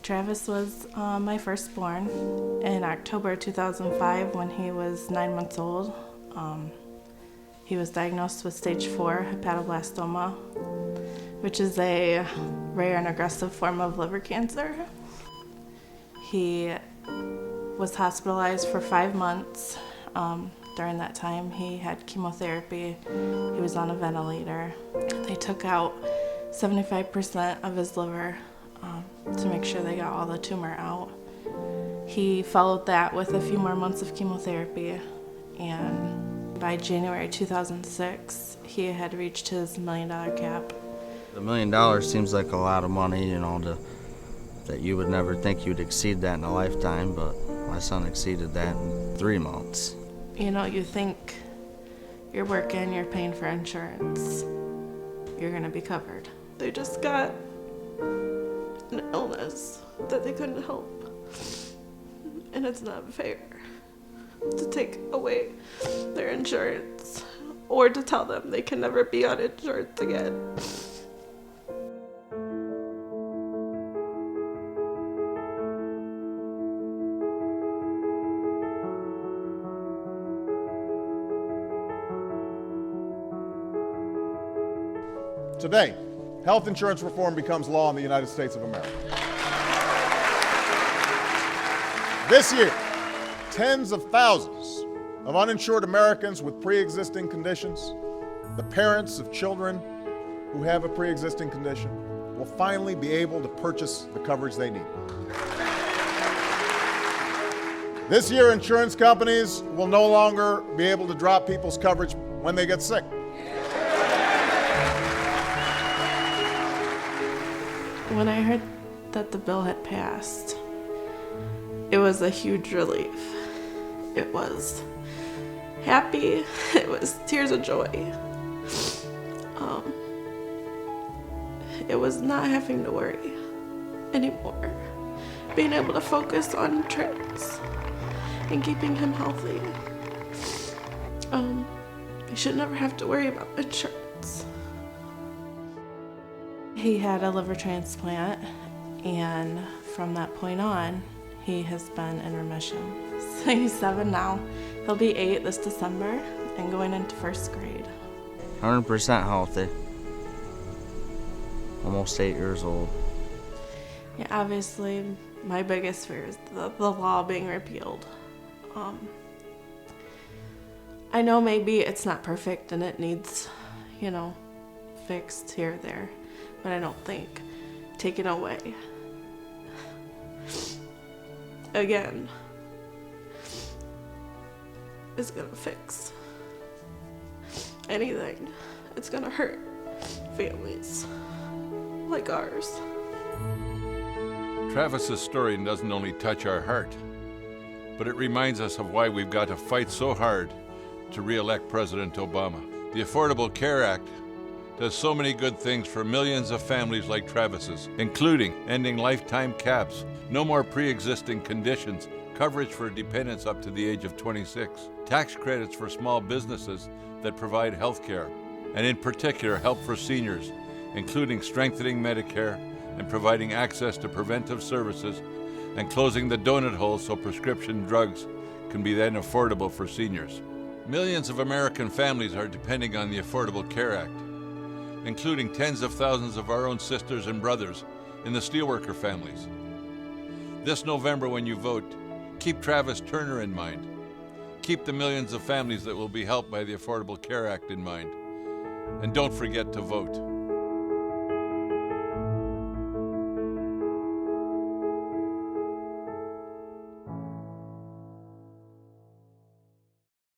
Travis was my firstborn in October 2005 when he was 9 months old. He was diagnosed with stage 4 hepatoblastoma, which is a rare and aggressive form of liver cancer. He was hospitalized for 5 months. During that time, he had chemotherapy. He was on a ventilator. They took out 75% of his liver to make sure they got all the tumor out. He followed that with a few more months of chemotherapy, and by January 2006, he had reached his $1 million cap. The $1 million seems like a lot of money, that you would never think you'd exceed that in a lifetime, but my son exceeded that in 3 months. You think you're working, you're paying for insurance, you're gonna be covered. They just got an illness that they couldn't help. And it's not fair to take away their insurance or to tell them they can never be on insurance again. Today, health insurance reform becomes law in the United States of America. This year, tens of thousands of uninsured Americans with pre-existing conditions, the parents of children who have a pre-existing condition, will finally be able to purchase the coverage they need. This year, insurance companies will no longer be able to drop people's coverage when they get sick. When I heard that the bill had passed, it was a huge relief. It was happy, it was tears of joy. It was not having to worry anymore. Being able to focus on Travis and keeping him healthy. I should never have to worry about insurance. He had a liver transplant, and from that point on, he has been in remission. So he's 7 now. He'll be 8 this December and going into 1st grade. 100% healthy. Almost 8 years old. Yeah, obviously, my biggest fear is the law being repealed. I know maybe it's not perfect and it needs, fixed here or there. But I don't think taken away again is gonna fix anything. It's gonna hurt families like ours. Travis's story doesn't only touch our heart, but it reminds us of why we've got to fight so hard to re-elect President Obama. The Affordable Care Act does so many good things for millions of families like Travis's, including ending lifetime caps, no more pre-existing conditions, coverage for dependents up to the age of 26, tax credits for small businesses that provide health care, and in particular help for seniors, including strengthening Medicare and providing access to preventive services and closing the donut hole so prescription drugs can be then affordable for seniors. Millions of American families are depending on the Affordable Care Act, including tens of thousands of our own sisters and brothers in the Steelworker families. This November when you vote, keep Travis Turner in mind. Keep the millions of families that will be helped by the Affordable Care Act in mind. And don't forget to vote.